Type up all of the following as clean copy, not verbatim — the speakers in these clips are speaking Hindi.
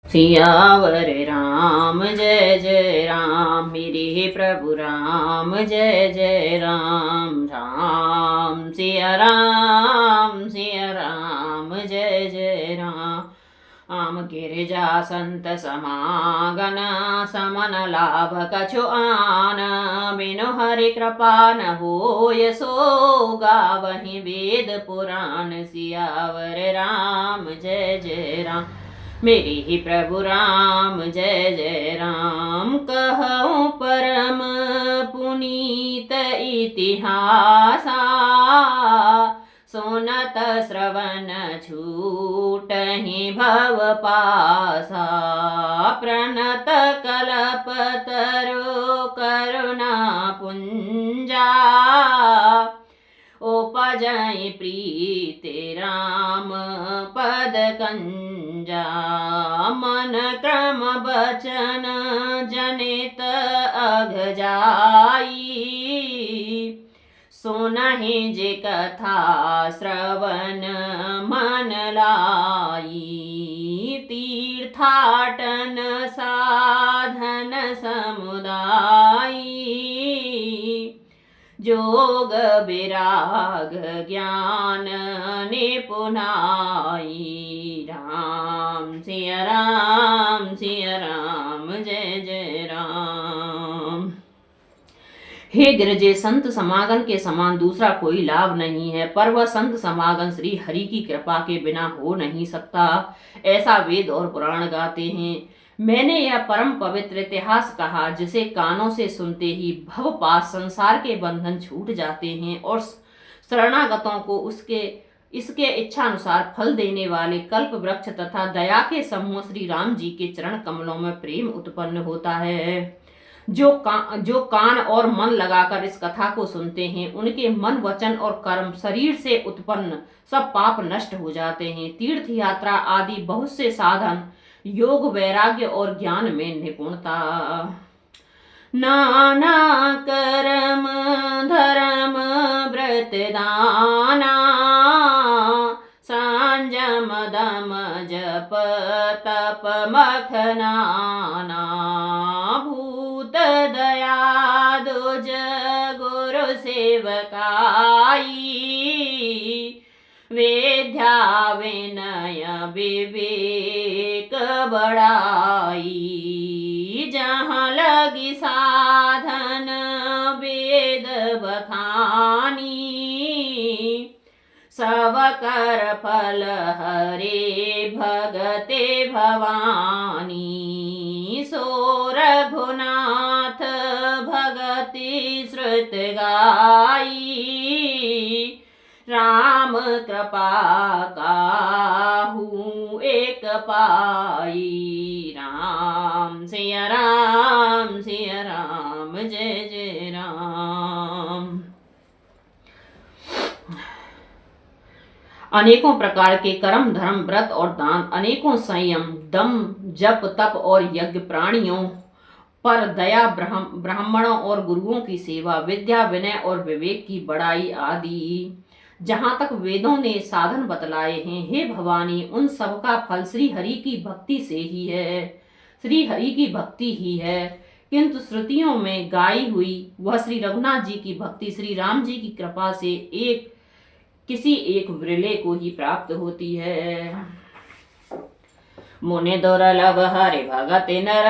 सियावर राम जय जय राम, मेरे प्रभु राम जय जय राम। राम सिया राम जय जय राम। आम गिरिजा संत समागन, समन लाभ कछु आन। बिनु हरि कृपा न होय, सो गावहि वेद पुराण। सियावर राम जय जय राम, मेरे ही प्रभु राम जय जय राम। कहूँ परम पुनीत इतिहासा, सुनत श्रवण छूटहि भव पासा। प्रणत कल्पतरु करुणा पुंजा, उपजहि प्रीति राम पद कंजा। मन क्रम बचन जनित अघ जाई, सुनहि जे कथा श्रवण मन लाई। तीर्थाटन साधन समुदायी, जोग विराग ज्ञान निपुणाई। राम सिया राम जय जय राम। हे गिरजे, संत समागम के समान दूसरा कोई लाभ नहीं है, पर वह संत समागम श्री हरि की कृपा के बिना हो नहीं सकता, ऐसा वेद और पुराण गाते हैं। मैंने यह परम पवित्र इतिहास कहा, जिसे कानों से सुनते ही भव पास संसार के बंधन छूट जाते हैं और शरणागतों को इसके इच्छानुसार फल देने वाले कल्प वृक्ष तथा दया के समूह श्री राम जी के चरण कमलों में प्रेम उत्पन्न होता है। जो कान और मन लगाकर इस कथा को सुनते हैं, उनके मन वचन और कर्म शरीर से उत्पन्न सब पाप नष्ट हो जाते हैं। तीर्थ यात्रा आदि बहुत से साधन, योग वैराग्य और ज्ञान में निपुणता, नाना कर्म धर्म व्रत दाना। संयम दम जप तप मखनाना, भूत दया दुज गुरु सेवकाई। वेद्या विनय विवेक बड़ाई, जहाँ लगी साधन वेद बखानी। सब कर फल हरे भगते भवानी। सो रघुनाथ भगति श्रुत गाई, राम कृपा काहू एक पाई। राम सिया राम जय जय राम। अनेकों प्रकार के कर्म धर्म व्रत और दान, अनेकों संयम दम जप तप और यज्ञ, प्राणियों पर दया, ब्राह्मणों और गुरुओं की सेवा, विद्या विनय और विवेक की बड़ाई आदि, जहाँ तक वेदों ने साधन बतलाए हैं, हे भवानी, उन सब का फल श्री हरि की भक्ति से ही है। श्री हरि की भक्ति ही है, किंतु श्रुतियों में गाई हुई वह श्री रघुनाथ जी की भक्ति श्री राम जी की कृपा से किसी एक विरले को ही प्राप्त होती है। मुनि दुर्लभ हरि भगत नर,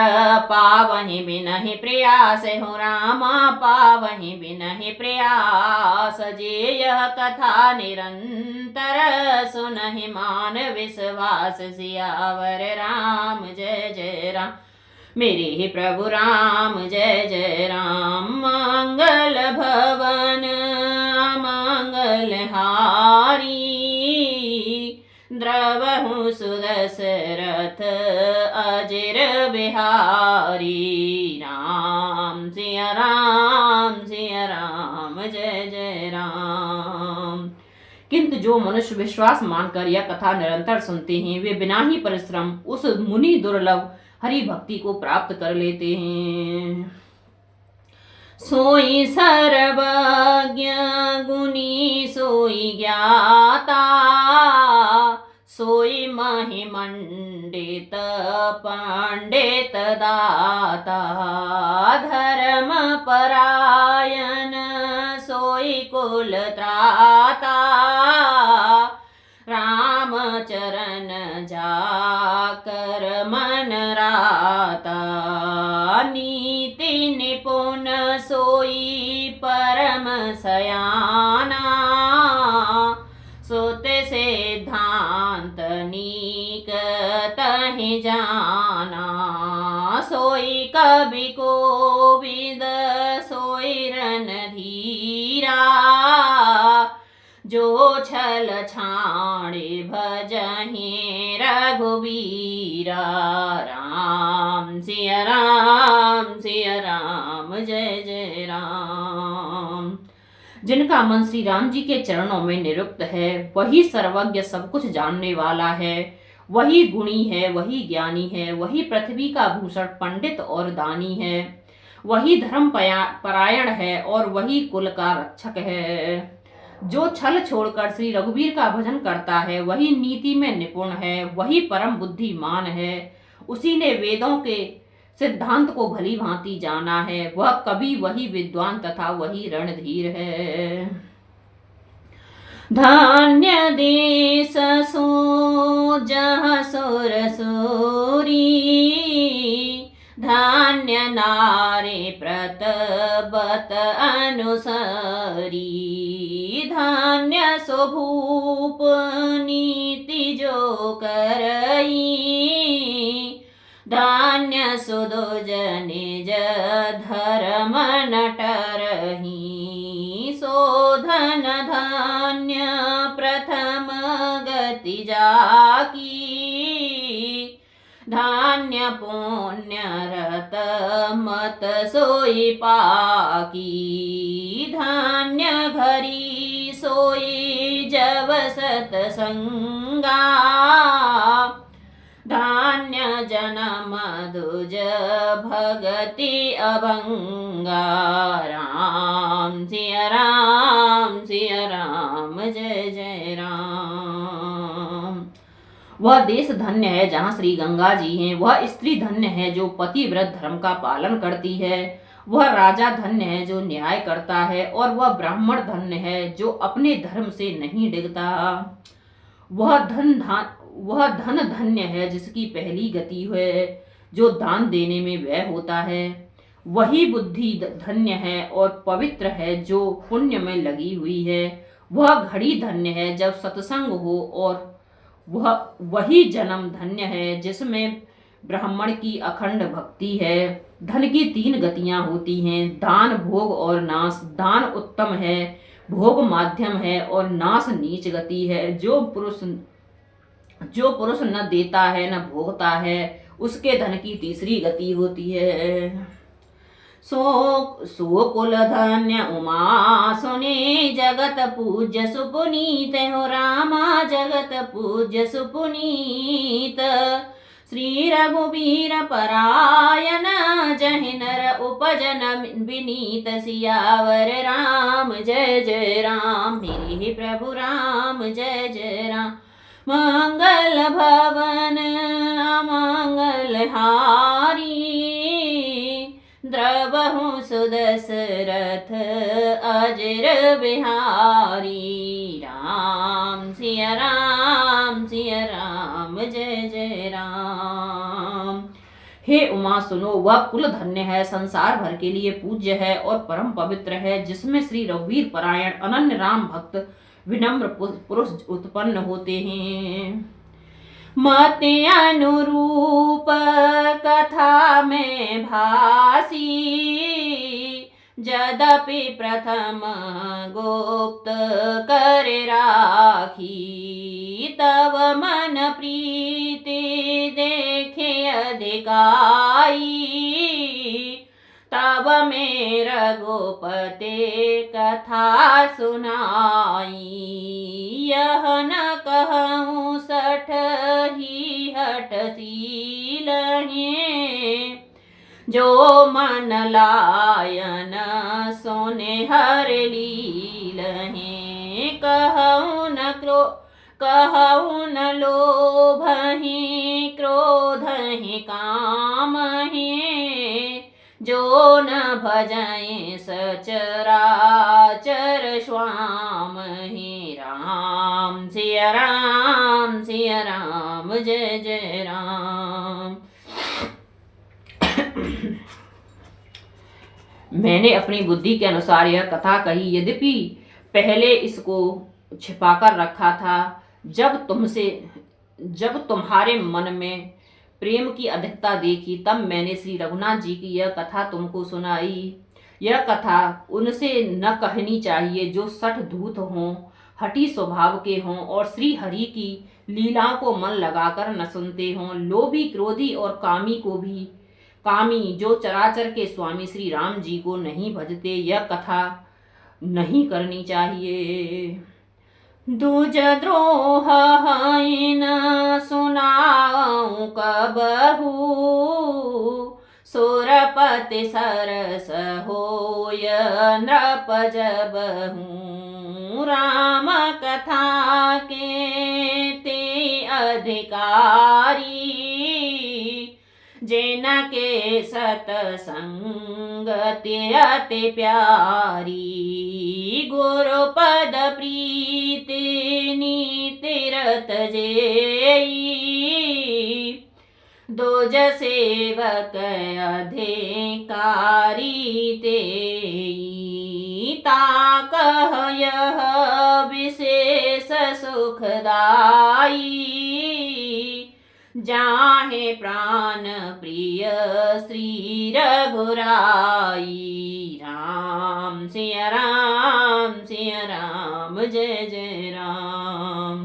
पावहि बिनहि प्रयास हो रामा। पावहि बिनहि प्रयास, जे यह कथा निरंतर सुनहि मान विश्वास। सियावर राम जय जय राम, मेरे ही प्रभु राम जय जय राम। मंगल भवन मंगल हारी, द्रवहु सुदशरथ अजिर बिहारी। राम सिया राम जय जय राम। किंतु जो मनुष्य विश्वास मानकर यह कथा निरंतर सुनते हैं, वे बिना ही परिश्रम उस मुनि दुर्लभ हरि भक्ति को प्राप्त कर लेते हैं। सोई सर्वज्ञ गुणी सोई ज्ञाता, सोई मह ताहि मंडित पंडित दाता, धर्म परायण सोई कुल त्राता, राम चरण जाकर मन राता, नीति निपुण सोई परम सयाना, सोते सिद्धांत नीक तहि जाना, सोई कवि कोविद सोई रणधीरा, जो छल छाणे भजहि रघुवीरा, राम सिया राम जय जय राम। जिनका मन श्री राम जी के चरणों में निरुक्त है, वही सर्वज्ञ सब कुछ जानने वाला है, वही गुणी है, वही ज्ञानी है, वही पृथ्वी का भूषण पंडित और दानी है, वही धर्म परायण है और वही कुल का रक्षक है। जो छल छोड़कर श्री रघुवीर का भजन करता है, वही नीति में निपुण है, वही परम बुद्धिमान है, उसी ने वेदों के सिद्धांत को भली भांति जाना है, वह कवि वही विद्वान तथा वही रणधीर है। धन्य देश सो जहाँ सुर सूरी, धन्य नारी प्रतबत अनुसरी, धन्य सो भूप नीति जो करई, धन्य सुदोज निज धर्म नटरही, शोधन धन्य प्रथम गति जाकी, धान्य पुण्य रत मत सोई पाकी, धान्य घरी सोई जब सतसंगा, धान्य जन्म दुज भगति अभंगा, राम सिया राम जय जय राम। वह देश धन्य है जहाँ श्री गंगा जी हैं, वह स्त्री धन्य है जो पतिव्रत धर्म का पालन करती है, वह राजा धन्य है जो न्याय करता है, और वह ब्राह्मण धन्य है जो अपने धर्म से नहीं डिगता। वह धन धन्य है जिसकी पहली गति है, जो दान देने में व्यय होता है। वही बुद्धि धन्य है और पवित्र है जो पुण्य में लगी हुई है। वह घड़ी धन्य है जब सत्संग हो, और वही जन्म धन्य है जिसमें ब्राह्मण की अखंड भक्ति है। धन की 3 गतियां होती हैं, दान, भोग और नाश। दान उत्तम है, भोग माध्यम है और नाश नीच गति है। जो पुरुष न देता है न भोगता है, उसके धन की तीसरी गति होती है। सो कुल धन्य उमा सुने, जगत पूज्य सुपुनीत हो रामा, जगत पूज्य सुपुनीत। श्री रघुवीर परायण जहि नर उपजन विनीत, सियावर राम जय जय राम। मेरे प्रभु राम जय जय राम। मंगल भवन अमंगल हारी, द्रवहु सुदशरथ अजर बिहारी। राम सिया राम जय जय राम। हे उमा सुनो, वह कुल धन्य है, संसार भर के लिए पूज्य है और परम पवित्र है, जिसमें श्री रघुवीर परायण अनन्य राम भक्त विनम्र पुरुष उत्पन्न होते हैं। मत अनुरूप कथा में भासी, यद्यपि प्रथम गुप्त कर राखी। तब मन प्रीति देखे अधिकाई, तब मेरा गोपते कथा सुनाई। यह न कहूँ सठ ही हठशील हैं, जो मन लायन सोने हर लील हैं। कहूँ न लोभ काम है, जो न भजय सचराचर स्वाम है। राम सिया राम जय जय राम। मैंने अपनी बुद्धि के अनुसार यह कथा कही, यद्यपि पहले इसको छिपाकर रखा था। जब तुम्हारे मन में प्रेम की अधिकता देखी, तब मैंने श्री रघुनाथ जी की यह कथा तुमको सुनाई। यह कथा उनसे न कहनी चाहिए जो सठ धूत हों, हठी स्वभाव के हों और श्री हरि की लीलाओं को मन लगाकर न सुनते हों, लोभी, क्रोधी और कामी जो चराचर के स्वामी श्री राम जी को नहीं भजते। यह कथा नहीं करनी चाहिए। दूज द्रोह न सुनाऊं कबहू, सुरपति सरस होय नृप जबहू। राम कथा के ते अधिकारी, जिनके सतसंगति अति प्यारी। गुरुपद प्रीति नीति रत जेई, दूज सेवक अधिकारी तेई। ताकह यह विशेष सुखदाई, जाहे प्राण प्रिय श्री रघुराई। राम सिया राम जय जय राम।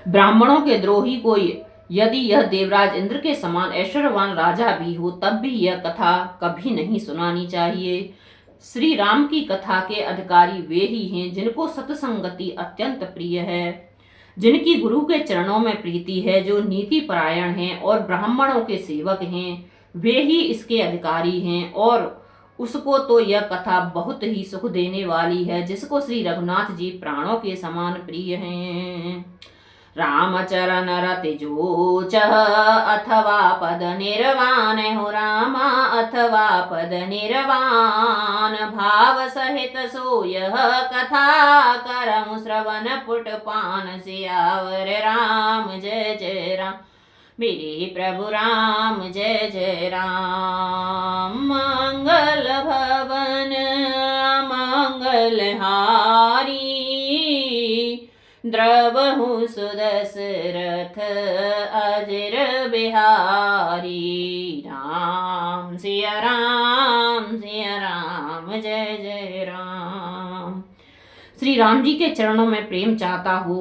ब्राह्मणों के द्रोही कोई यदि यह देवराज इंद्र के समान ऐश्वर्यवान राजा भी हो, तब भी यह कथा कभी नहीं सुनानी चाहिए। श्री राम की कथा के अधिकारी वे ही हैं जिनको सत्संगति अत्यंत प्रिय है, जिनकी गुरु के चरणों में प्रीति है, जो नीति परायण हैं और ब्राह्मणों के सेवक हैं, वे ही इसके अधिकारी हैं। और उसको तो यह कथा बहुत ही सुख देने वाली है, जिसको श्री रघुनाथ जी प्राणों के समान प्रिय हैं। रामचरण रति जो चह अथवा पद निर्वाण हो, रामा अथवा पद निर्वाण। भाव सहित सो यह कथा करम श्रवण पुट पान। सियावर राम जय जय राम, मेरे प्रभु राम जय जय राम। मंगल भवन मंगल हारी, द्रवहु सुदशरथ अजर बिहारी। राम सिया राम जय जय राम। श्री राम जी के चरणों में प्रेम चाहता हो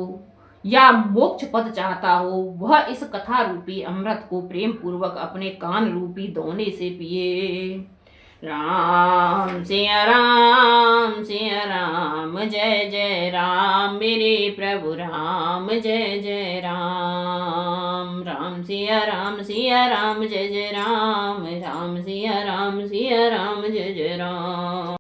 या मोक्ष पद चाहता हो, वह इस कथा रूपी अमृत को प्रेम पूर्वक अपने कान रूपी दोने से पिए। राम सिया राम जय जय राम, मेरे प्रभु राम जय जय राम। राम सिया राम जय जय राम, राम सिया राम जय जय राम।